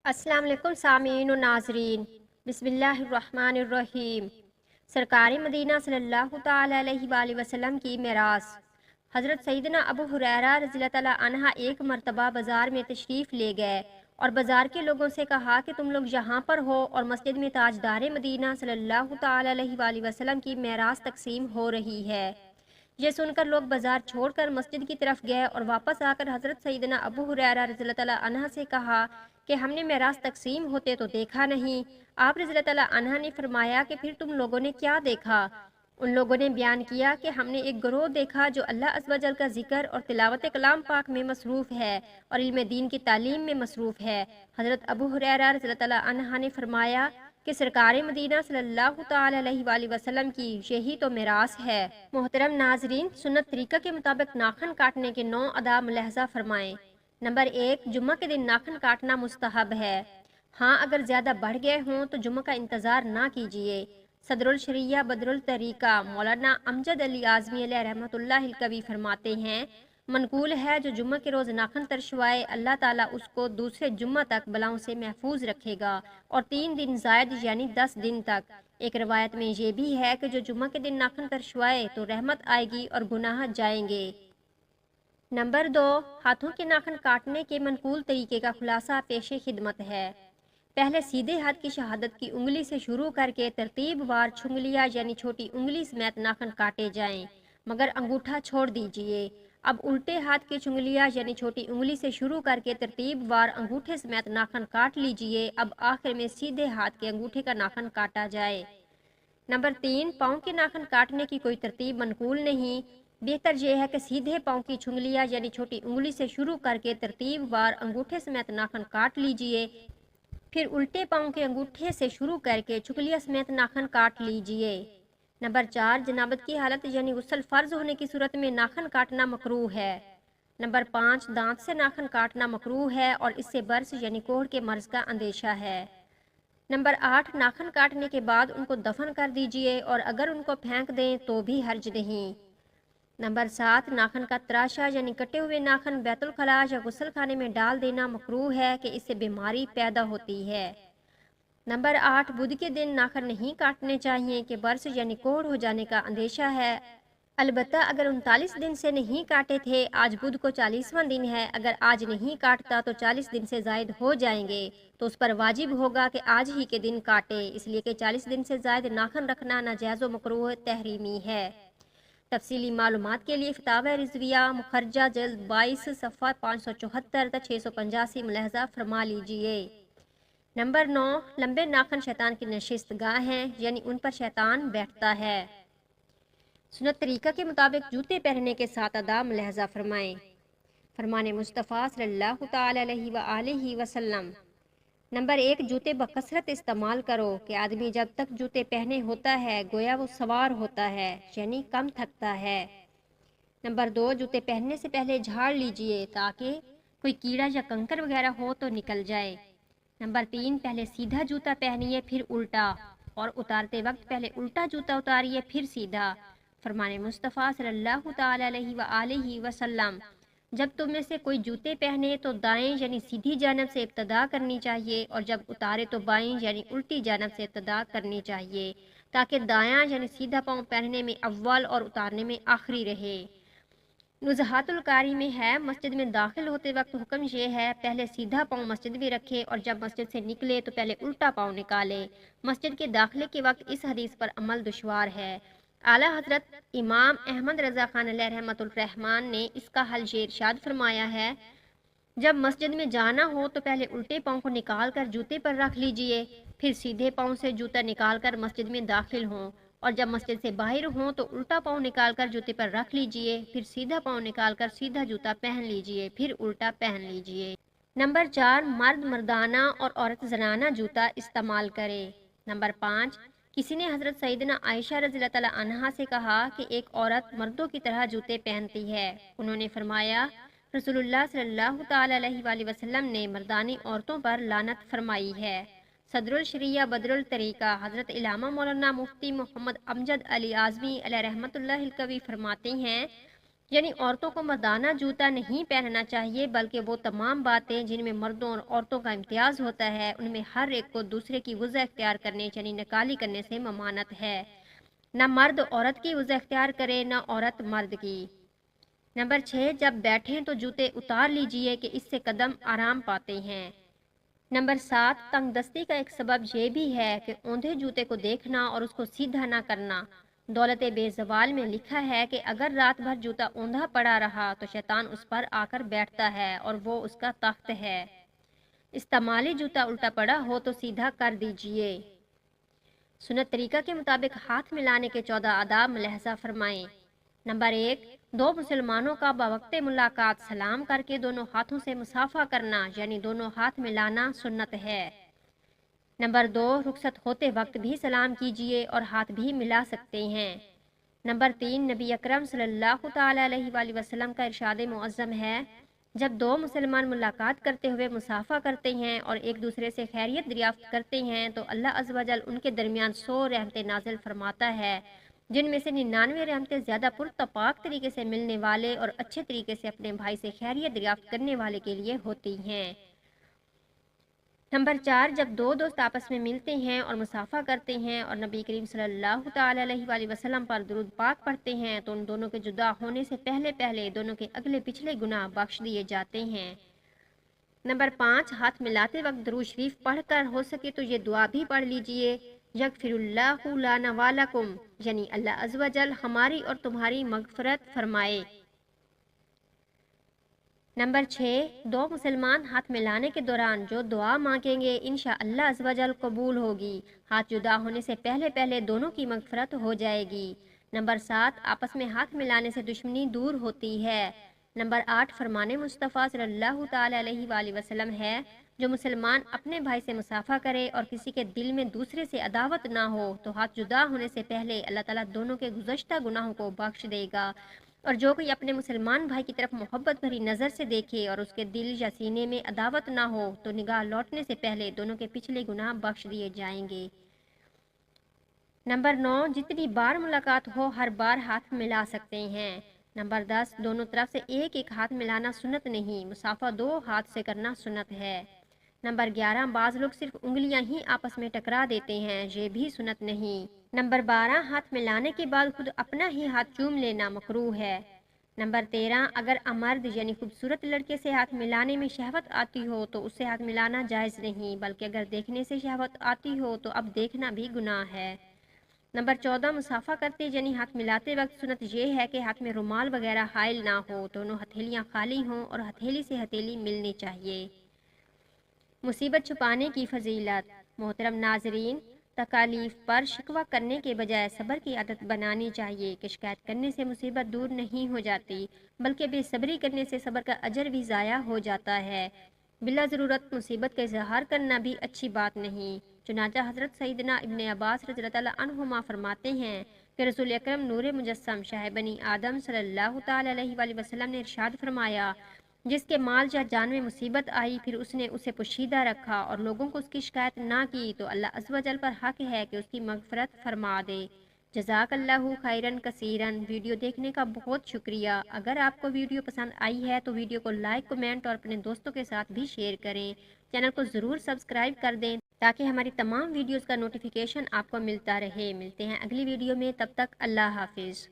अस्सलाम वालेकुम सामीन और नाजरीन। बिस्मिल्लाहिर्रहमानिर्रहीम। सरकारी मदीना सल्लल्लाहु ताला अलैहि वसल्लम की मेरास। हज़रत सैयदना अबू हुरैरा रज़ियल्लाहु ताला अन्हा एक मरतबा बाज़ार में तशरीफ़ ले गए और बाज़ार के लोगों से कहा कि तुम लोग यहाँ पर हो और मस्जिद में ताजदार मदीना सल्लल्लाहु ताला अलैहि वसल्लम की मेरास तकसीम हो रही है। ये सुनकर लोग बाजार छोड़कर मस्जिद की तरफ गए और वापस आकर हज़रत सैयदना अबू हुरैरा रज़ियल्लाहु ताला अन्हा से कहा कि हमने मेरास तकसीम होते तो देखा नहीं। आप रज़ियल्लाहु ताला अन्हा ने फरमाया कि फिर तुम लोगों ने क्या देखा? उन लोगों ने बयान किया कि हमने एक गिरोह देखा जो अल्लाह अज़्ज़ व जल का जिक्र और तिलावत कलाम पाक में मसरूफ़ है और इल्म दीन की तालीम में मसरूफ़ है। हज़रत अबू हुरैरा रज़ियल्लाहु ताला अन्हा ने फरमाया कि सरकार मदीना सल्लल्लाहु ताला अलैहि वसल्लम की यही तो मेरास है। मोहतरम नाजरीन, सुन्नत तरीका के मुताबिक नाखन काटने के 9 अदा मुलाहजा फरमाएं। नंबर 1, जुम्मा के दिन नाखन काटना मुस्तहब है। हाँ, अगर ज़्यादा बढ़ गए हों तो जुम्मा का इंतज़ार ना कीजिए। सदरुल शरिया बदरुल तरीका मौलाना अमजद अली आज़मी अलैहि रहमतुल्लाह कवी फरमाते हैं, मनकूल है जो जुम्मा के रोज़ नाखन तरशवाए अल्लाह ताला उसको दूसरे जुम्मा तक बलाओं से महफूज रखेगा और 3 दिन जायद यानी 10 दिन तक। एक रवायत में ये भी है कि जो जुम्मा के दिन नाखन तरशवाए तो रहमत आएगी और गुनाह जाएंगे। नंबर 2, हाथों के नाखन काटने के मनकूल तरीके का खुलासा पेशे खिदमत है। पहले सीधे हाथ की शहादत की उंगली से शुरू करके तरतीब वार छुंगलिया यानी छोटी उंगली समेत नाखन काटे जाएं, मगर अंगूठा छोड़ दीजिए। अब उल्टे हाथ की चुंगलिया यानी छोटी उंगली से शुरू करके तरतीब वार अंगूठे समेत नाखन काट लीजिए। अब आखिर में सीधे हाथ के अंगूठे का नाखन काटा जाए। नंबर 3, पाँव के नाखन काटने की कोई तरतीब मनकूल नहीं। बेहतर यह है कि सीधे पाँव की छुंगलिया यानी छोटी उंगली से शुरू करके तरतीब वार अंगूठे समेत नाखन काट लीजिए, फिर उल्टे पाँव के अंगूठे से शुरू करके चुगलिया समेत नाखन काट लीजिए। नंबर 4, जनाबत की हालत यानी गुस्ल फर्ज होने की सूरत में नाखन काटना मकरूह है। नंबर 5, दांत से नाखन काटना मकरूह है और इससे बर्स यानी कोढ़ के मर्ज का अंदेशा है। नंबर 8, नाखन काटने के बाद उनको दफन कर दीजिए और अगर उनको फेंक दें तो भी हर्ज नहीं। नंबर 7, नाखन का तराशा यानी कटे हुए नाखन बैतुल खला या गुस्ल खाने में डाल देना मकरूह है कि इससे बीमारी पैदा होती है। नंबर 8, बुध के दिन नाखन नहीं काटने चाहिए कि बर्स यानी कोढ़ हो जाने का अंदेशा है। अलबत्ता अगर 39 दिन से नहीं काटे थे, आज बुध को 40वां दिन है, अगर आज नहीं काटता तो 40 दिन से जायद हो जाएंगे, तो उस पर वाजिब होगा कि आज ही के दिन काटे, इसलिए कि 40 दिन से जायद नाखन रखना नाजायज़ व मकरूह तहरीमी है। तफसीली मालूमात के लिए फतावा रिजविया मुखर्जा जल्द 22 सफ़ा 574 तक 685 मुलाहजा फरमा लीजिए। नंबर 9, लंबे नाखन शैतान की नशिस्तगाह हैं, यानी उन पर शैतान बैठता है। सुन्नत तरीका के मुताबिक जूते पहनने के 7 अदा मुलाहजा फरमाएं। फरमाने मुस्तफ़ा सल्लल्लाहु ताला अलैहि वसल्लम। नंबर 1, जूते बकसरत इस्तेमाल करो कि आदमी जब तक जूते पहने होता है गोया वो सवार होता है, यानी कम थकता है। नंबर 2, जूते पहनने से पहले झाड़ लीजिए ताकि कोई कीड़ा या कंकर वगैरह हो तो निकल जाए। नंबर 3, पहले सीधा जूता पहनिए फिर उल्टा और उतारते वक्त पहले उल्टा जूता उतारिए फिर सीधा। फरमाने मुस्तफ़ा सल्लल्लाहु ताला अलैहि वसल्लम, जब तुम में से कोई जूते पहने तो दाएं यानी सीधी जानब से इब्तदा करनी चाहिए और जब उतारे तो बाएं यानी उल्टी जानब से इब्तदा करनी चाहिए, ताकि दायां यानी सीधा पाँव पहनने में अव्वल और उतारने में आखिरी रहे। नुज़हातुल कारी में है, मस्जिद में दाखिल होते वक्त हुक्म ये है पहले सीधा पाँव मस्जिद में रखे और जब मस्जिद से निकले तो पहले उल्टा पाँव निकाले। मस्जिद के दाखिले के वक्त इस हदीस पर अमल दुश्वार है। आला हजरत इमाम अहमद रज़ा खान अलैहि रहमतुल रहमान ने इसका हल ये इरशाद फरमाया है, जब मस्जिद में जाना हो तो पहले उल्टे पाँव को निकाल कर जूते पर रख लीजिए, फिर सीधे पाँव से जूता निकाल कर मस्जिद में दाखिल हों और जब मस्जिद से बाहर हों तो उल्टा पाँव निकाल कर जूते पर रख लीजिए, फिर सीधा पाँव निकाल कर सीधा जूता पहन लीजिए, फिर उल्टा पहन लीजिए। नंबर 4, मर्द मर्दाना और औरत जनाना जूता इस्तेमाल करे। नंबर 5, किसी ने हज़रत सैयदना आयशा रज़ियल्लाहु ताला अन्हा से कहा कि एक औरत मर्दों की तरह जूते पहनती है। उन्होंने फरमाया, रसूलुल्लाह सल्लल्लाहु ताला अलैहि वसल्लम ने मर्दानी औरतों पर लानत फरमाई है। सदरुल शरिया बदरुल तरीका हज़रत इलामा मौलाना मुफ्ती मोहम्मद अमजद अली आज़मी अलैहि रहमतुल्लाह कवी फरमाते हैं یعنی عورتوں کو مردانہ جوتا نہیں پہننا چاہیے، بلکہ وہ تمام باتیں جن میں مردوں اور عورتوں کا امتیاز ہوتا ہے ان میں ہر ایک کو دوسرے کی وضع اختیار کرنے یعنی نکالی کرنے سے ممانعت ہے۔ نہ مرد عورت کی وضع اختیار کرے نہ عورت مرد کی۔ نمبر 6، جب بیٹھیں تو جوتے اتار لیجئے کہ اس سے قدم آرام پاتے ہیں۔ نمبر 7، تنگ دستی کا ایک سبب یہ بھی ہے کہ اوندھے جوتے کو دیکھنا اور اس کو سیدھا نہ کرنا۔ دولت بے زوال میں لکھا ہے کہ اگر رات بھر جوتا اوندھا پڑا رہا تو شیطان اس پر آ کر بیٹھتا ہے اور وہ اس کا تخت ہے۔ استعمالی جوتا الٹا پڑا ہو تو سیدھا کر دیجئے۔ سنت طریقہ کے مطابق ہاتھ ملانے کے 14 آداب ملاحظہ فرمائیں۔ نمبر 1، دو مسلمانوں کا بوقت ملاقات سلام کر کے دونوں ہاتھوں سے مصافحہ کرنا یعنی دونوں ہاتھ ملانا سنت ہے۔ نمبر 2، رخصت ہوتے وقت بھی سلام کیجئے اور ہاتھ بھی ملا سکتے ہیں۔ نمبر 3، نبی اکرم صلی اللہ تعالی علیہ وآلہ وسلم کا ارشاد معظم ہے، جب دو مسلمان ملاقات کرتے ہوئے مصافحہ کرتے ہیں اور ایک دوسرے سے خیریت دریافت کرتے ہیں تو اللہ عز و جل ان کے درمیان 100 رحمتیں نازل فرماتا ہے، جن میں سے 99 رحمتیں زیادہ پرتپاک طریقے سے ملنے والے اور اچھے طریقے سے اپنے بھائی سے خیریت دریافت کرنے والے کے لیے ہوتی ہیں۔ نمبر 4، جب دو دوست آپس میں ملتے ہیں اور مصافحہ کرتے ہیں اور نبی کریم صلی اللہ تعالی علیہ وآلہ وسلم پر درود پاک پڑھتے ہیں تو ان دونوں کے جدا ہونے سے پہلے دونوں کے اگلے پچھلے گناہ بخش دیے جاتے ہیں۔ نمبر 5، ہاتھ ملاتے وقت درود شریف پڑھ کر ہو سکے تو یہ دعا بھی پڑھ لیجئے، یغفر اللہ لنا ولکم، یعنی اللہ عز و جل ہماری اور تمہاری مغفرت فرمائے۔ نمبر 6، دو مسلمان ہاتھ ملانے کے دوران جو دعا مانگیں گے انشاءاللہ عز و جل قبول ہوگی۔ ہاتھ جدا ہونے سے پہلے دونوں کی مغفرت ہو جائے گی۔ نمبر 7، آپس میں ہاتھ ملانے سے دشمنی دور ہوتی ہے۔ نمبر 8، فرمان مصطفیٰ صلی اللہ تعالی علیہ وآلہ وسلم ہے، جو مسلمان اپنے بھائی سے مصافحہ کرے اور کسی کے دل میں دوسرے سے عداوت نہ ہو تو ہاتھ جدا ہونے سے پہلے اللہ تعالیٰ دونوں کے گزشتہ گناہوں کو بخش دے گا، اور جو کوئی اپنے مسلمان بھائی کی طرف محبت بھری نظر سے دیکھے اور اس کے دل یا سینے میں عداوت نہ ہو تو نگاہ لوٹنے سے پہلے دونوں کے پچھلے گناہ بخش دیے جائیں گے۔ نمبر 9، جتنی بار ملاقات ہو ہر بار ہاتھ ملا سکتے ہیں۔ نمبر 10، دونوں طرف سے ایک ہاتھ ملانا سنت نہیں، مصافحہ 2 ہاتھ سے کرنا سنت ہے۔ نمبر 11، بعض لوگ صرف انگلیاں ہی آپس میں ٹکرا دیتے ہیں، یہ بھی سنت نہیں۔ نمبر 12، ہاتھ ملانے کے بعد خود اپنا ہی ہاتھ چوم لینا مکروہ ہے۔ نمبر 13، اگر امرد یعنی خوبصورت لڑکے سے ہاتھ ملانے میں شہوت آتی ہو تو اس سے ہاتھ ملانا جائز نہیں، بلکہ اگر دیکھنے سے شہوت آتی ہو تو اب دیکھنا بھی گناہ ہے۔ نمبر 14، مصافحہ کرتے یعنی ہاتھ ملاتے وقت سنت یہ ہے کہ ہاتھ میں رومال وغیرہ حائل نہ ہو، دونوں ہتھیلیاں خالی ہوں اور ہتھیلی سے ہتھیلی ملنی چاہیے۔ مصیبت چھپانے کی فضیلت۔ محترم ناظرین، تکالیف پر شکوہ کرنے کے بجائے صبر کی عادت بنانی چاہیے کہ شکایت کرنے سے مصیبت دور نہیں ہو جاتی، بلکہ بے صبری کرنے سے صبر کا اجر بھی ضائع ہو جاتا ہے۔ بلا ضرورت مصیبت کا اظہار کرنا بھی اچھی بات نہیں۔ چنانچہ حضرت سیدنا ابن عباس رضی اللہ عنہما فرماتے ہیں کہ رسول اکرم نور مجسم شاہ بنی آدم صلی اللہ تعالی علیہ وآلہ وسلم نے ارشاد فرمایا، جس کے مال یا جان میں مصیبت آئی پھر اس نے اسے پوشیدہ رکھا اور لوگوں کو اس کی شکایت نہ کی تو اللہ عز و جل پر حق ہے کہ اس کی مغفرت فرما دے۔ جزاک اللہ خیرن کثیرن۔ ویڈیو دیکھنے کا بہت شکریہ۔ اگر آپ کو ویڈیو پسند آئی ہے تو ویڈیو کو لائک، کمنٹ اور اپنے دوستوں کے ساتھ بھی شیئر کریں۔ چینل کو ضرور سبسکرائب کر دیں تاکہ ہماری تمام ویڈیوز کا نوٹیفیکیشن آپ کو ملتا رہے۔ ملتے ہیں اگلی ویڈیو میں، تب تک اللہ حافظ۔